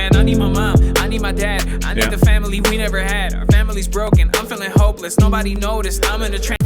man. I need my mom, I need my dad, I need the family we never had. Our family's broken, I'm feeling hopeless, nobody noticed, I'm in a train.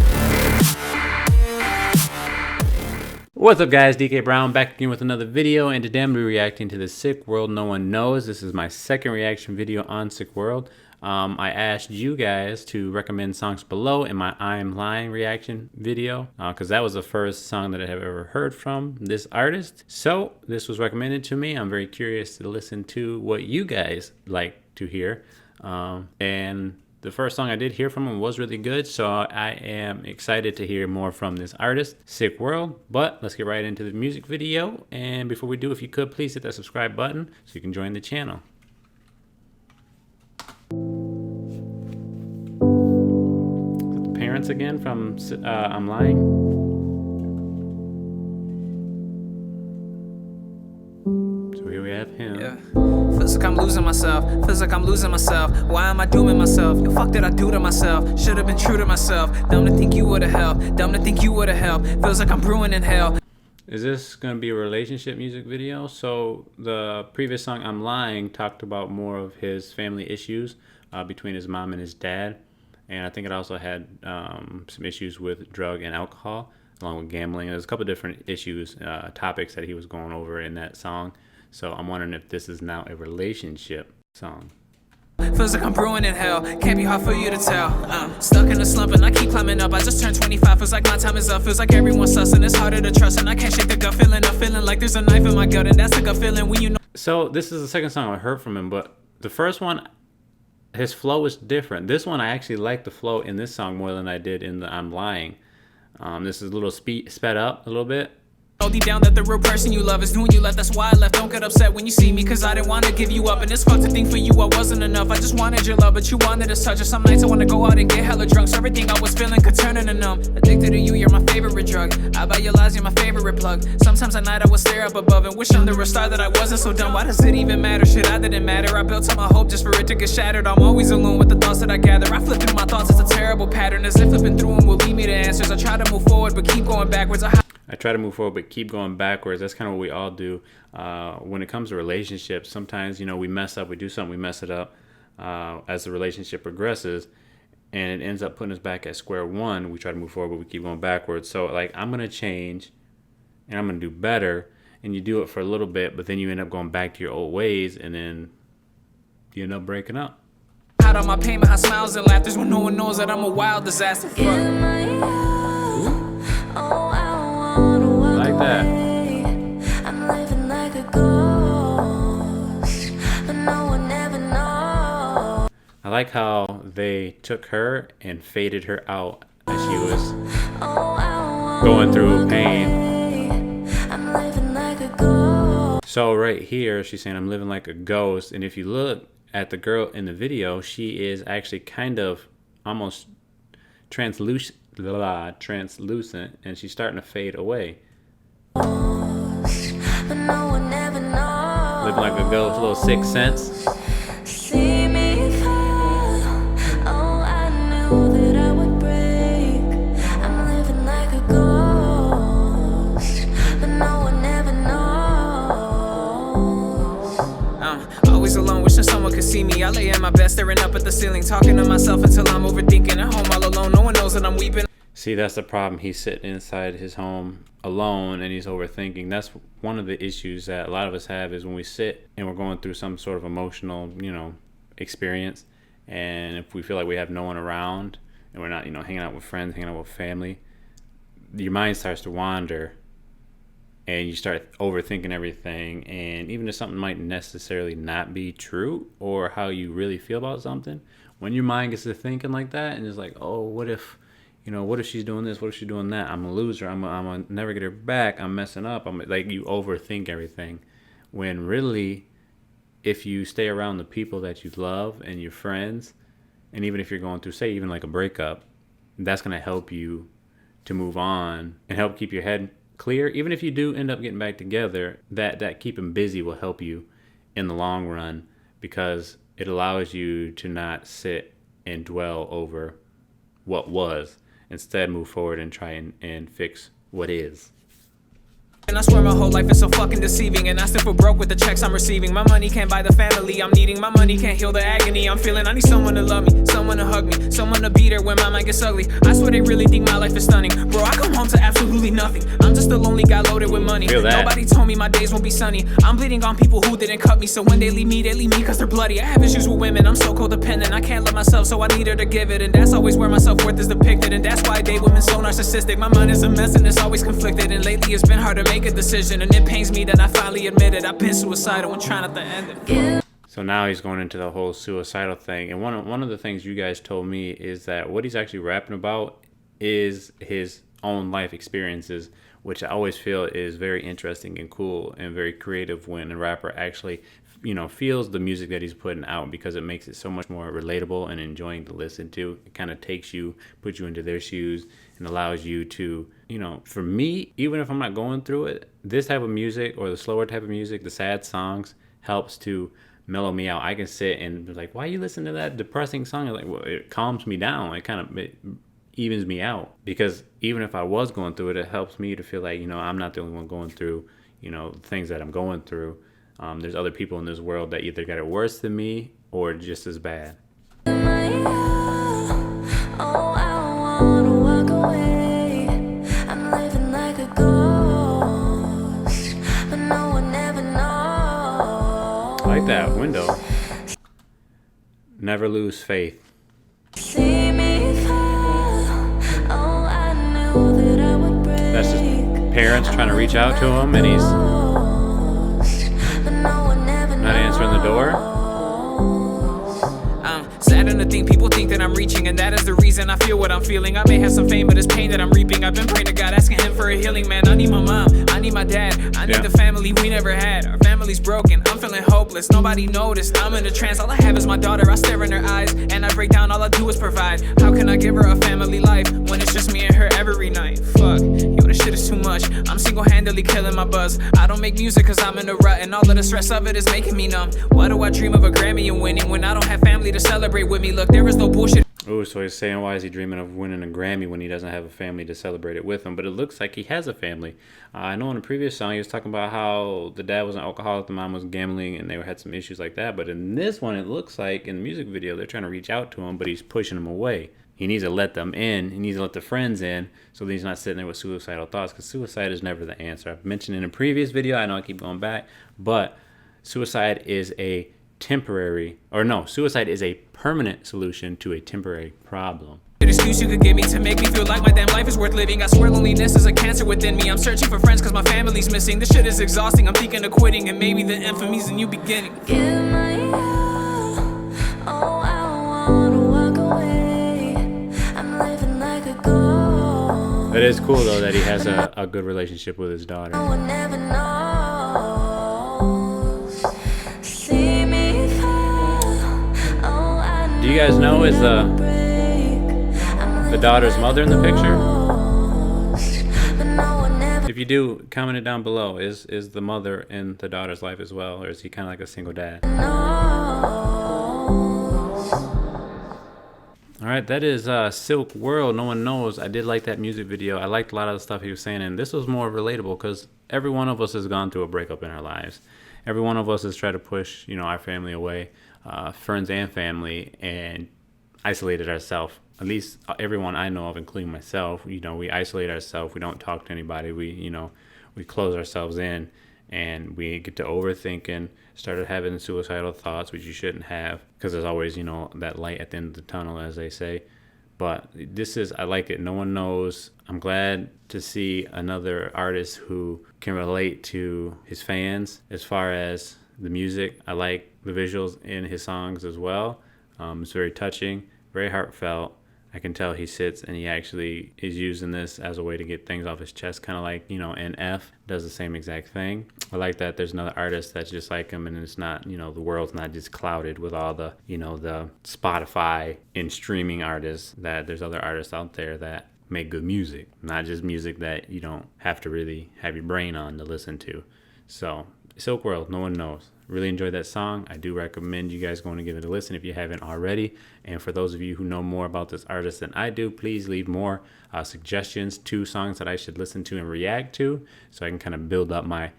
What's up guys, DK Brown back again with another video, and today I'm going to be reacting to the Sik World No One Knows. This is my second reaction video on Sik World. I asked you guys to recommend songs below in my I'm Lying reaction video because that was the first song that I have ever heard from this artist. So this was recommended to me. I'm very curious to listen to what you guys like to hear. And the first song I did hear from him was really good, so I am excited to hear more from this artist, Sik World. But let's get right into the music video. And before we do, if you could, please hit that subscribe button so you can join the channel. Is it the parents again from I'm Lying? So here we have him. Yeah. Feels like I'm losing myself, feels like I'm losing myself. Why am I dooming myself? The fuck did I do to myself? Should have been true to myself. Dumb to think you would've helped, dumb to think you would've helped. Feels like I'm brewing in hell. Is this gonna be a relationship music video? So the previous song I'm Lying talked about more of his family issues between his mom and his dad, and I think it also had some issues with drug and alcohol along with gambling. There's a couple different issues, topics that he was going over in that song. So I'm wondering if this is now a relationship song. Feels like I'm brewing in hell, can't be hard for you to tell. Stuck in a slump and I keep climbing up. I just turned 25, feels like my time is up. Feels like everyone's sus and it's harder to trust. And I can't shake the gut feeling, I'm feeling like there's a knife in my gut. And that's the gut feeling when you know. So this is the second song I heard from him, but the first one, his flow is different. This one I actually like the flow in this song more than I did in the I'm Lying. This is a little sped up a little bit. Deep down that the real person you love is doing you left, that's why I left. Don't get upset when you see me, cause I didn't want to give you up. And it's fucked to think for you I wasn't enough. I just wanted your love, but you wanted a touch. Or some nights I want to go out and get hella drunk, so everything I was feeling could turn into numb. Addicted to you, you're my favorite drug. I buy your lies, you're my favorite plug. Sometimes at night I would stare up above and wish under a star that I wasn't so dumb. Why does it even matter? Shit, I didn't matter. I built all my hope just for it to get shattered. I'm always alone with the thoughts that I gather. I flip through my thoughts, it's a terrible pattern. As if flipping through them will lead me to answers. I try to move forward but keep going backwards. I try to move forward but keep going backwards. That's kind of what we all do when it comes to relationships. Sometimes, you know, we mess up, we do something, we mess it up as the relationship progresses, and it ends up putting us back at square one. We try to move forward but we keep going backwards. So like, I'm going to change and I'm going to do better, and you do it for a little bit, but then you end up going back to your old ways, and then you end up breaking up. Out on my pain behind smiles and laughters when no one knows that I'm a wild disaster. Like that. I'm living like a ghost, but no one ever knows. I like how they took her and faded her out as she was going through pain. I'm living like a ghost. So right here, she's saying, I'm living like a ghost. And if you look at the girl in the video, she is actually kind of almost translucent, and she's starting to fade away. But no one ever knows. Living like a ghost, a little Sixth Sense. See me fall. Oh, I knew that I would break. I'm living like a ghost, but no one ever knows. Always alone, wishing someone could see me. I lay at my best, staring up at the ceiling, talking to myself until I'm overthinking. At home all alone, no one knows that I'm weeping. See, that's the problem. He's sitting inside his home alone and he's overthinking. That's one of the issues that a lot of us have, is when we sit and we're going through some sort of emotional, you know, experience, and if we feel like we have no one around and we're not, you know, hanging out with friends, hanging out with family, your mind starts to wander and you start overthinking everything. And even if something might necessarily not be true or how you really feel about something, when your mind gets to thinking like that and it's like, oh, what if, you know, what if she's doing this? What if she's doing that? I'm a loser. I'm gonna never get her back. I'm messing up. I'm like, you overthink everything. When really, if you stay around the people that you love and your friends, and even if you're going through, say, even like a breakup, that's gonna help you to move on and help keep your head clear. Even if you do end up getting back together, that keeping busy will help you in the long run, because it allows you to not sit and dwell over what was. Instead, move forward and try and fix what is. And I swear my whole life is so fucking deceiving. And I still feel broke with the checks I'm receiving. My money can't buy the family I'm needing. My money can't heal the agony I'm feeling. I need someone to love me, someone to hug me, someone to be there when my mind gets ugly. I swear they really think my life is stunning. Bro, I come home to absolutely nothing. I'm just a lonely guy loaded with money. Feel that. Nobody told me my days won't be sunny. I'm bleeding on people who didn't cut me. So when they leave me cause they're bloody. I have issues with women, I'm so codependent. I can't love myself, so I need her to give it. And that's always where my self-worth is depicted. And that's why I date women so narcissistic. My mind is a mess and it's always conflicted. And lately it's been hard to make a decision. And it pains me that I finally admit it. I've been suicidal and trying not to end it. So now he's going into the whole suicidal thing. And one of the things you guys told me is that what he's actually rapping about is his own life experiences, which I always feel is very interesting and cool and very creative when a rapper actually, feels the music that he's putting out, because it makes it so much more relatable and enjoying to listen to. It kind of puts you into their shoes and allows you to, for me, even if I'm not going through it, this type of music or the slower type of music, the sad songs, helps to mellow me out. I can sit and be like, why are you listening to that depressing song? Like, well, it calms me down. It evens me out, because even if I was going through it, it helps me to feel like, I'm not the only one going through, things that I'm going through. There's other people in this world that either got it worse than me or just as bad. I like that window. Never lose faith. That's his parents trying to reach out to him, and he's not answering the door. Saddened to think people think that I'm reaching, and that is the reason I feel what I'm feeling. I may have some fame, but it's pain that I'm reaping. I've been praying to God, asking him for a healing, man. I need my mom, I need my dad, I need the family we never had. Our family's broken, I'm feeling hopeless, nobody noticed, I'm in a trance. All I have is my daughter, I stare in her eyes, and I break down, all I do is provide. How can I give her a family life when it's just me and her every night? Fuck, this shit is too much. I'm single-handedly killing my buzz. I don't make music cause I'm in a rut, and all of the stress of it is making me numb. Why do I dream of a Grammy and winning when I don't have family to celebrate with me? Look, there is no bullshit. Oh, so he's saying, why is he dreaming of winning a Grammy when he doesn't have a family to celebrate it with him? But it looks like he has a family. I know in the previous song he was talking about how the dad was an alcoholic, the mom was gambling, and they had some issues like that. But in this one, it looks like in the music video, they're trying to reach out to him, but he's pushing them away. He needs to let them in. He needs to let the friends in so that he's not sitting there with suicidal thoughts, because suicide is never the answer. I've mentioned in a previous video, I know I keep going back, but suicide is a suicide is a permanent solution to a temporary problem. An excuse you could give me to make me feel like my damn life is worth living. I swear loneliness is a cancer within me. I'm searching for friends cause my family's missing. This shit is exhausting, I'm thinking of quitting, and maybe the infamy's a new beginning. Give my all, oh, I wanna walk away. I'm living like a ghost. It is cool though that he has a good relationship with his daughter. No one ever knows. See me fall, oh, I Do you guys know is the daughter's mother in the picture? If you do, comment it down below. Is the mother in the daughter's life as well, or is he kind of like a single dad? Alright, that is Sik World, No One Knows. I did like that music video. I liked a lot of the stuff he was saying, and this was more relatable because every one of us has gone through a breakup in our lives. Every one of us has tried to push, our family away, friends and family, and isolated ourselves. At least everyone I know of, including myself, we isolate ourselves. We don't talk to anybody. We close ourselves in, and we get to overthinking, started having suicidal thoughts, which you shouldn't have, because there's always, that light at the end of the tunnel, as they say. But I like it. No One Knows. I'm glad to see another artist who can relate to his fans as far as the music. I like the visuals in his songs as well. It's very touching, very heartfelt. I can tell he sits and he actually is using this as a way to get things off his chest, kind of like, NF does the same exact thing. I like that there's another artist that's just like him, and it's not, the world's not just clouded with all the, the Spotify and streaming artists, that there's other artists out there that make good music, not just music that you don't have to really have your brain on to listen to. So, Sik World, No One Knows. Really enjoyed that song. I do recommend you guys going to give it a listen if you haven't already. And for those of you who know more about this artist than I do, please leave more suggestions to songs that I should listen to and react to, so I can kind of build up my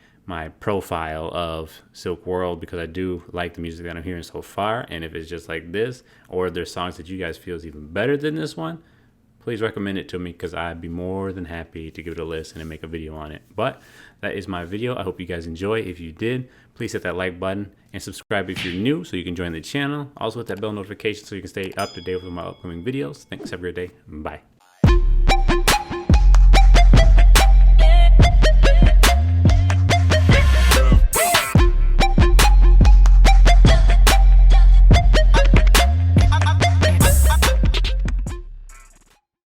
profile of Sik World, because I do like the music that I'm hearing so far. And if it's just like this, or there's songs that you guys feel is even better than this one, please recommend it to me, because I'd be more than happy to give it a listen and make a video on it. But that is my video. I hope you guys enjoy. If you did, please hit that like button and subscribe if you're new so you can join the channel. Also hit that bell notification so you can stay up to date with my upcoming videos. Thanks. Have a great day. Bye.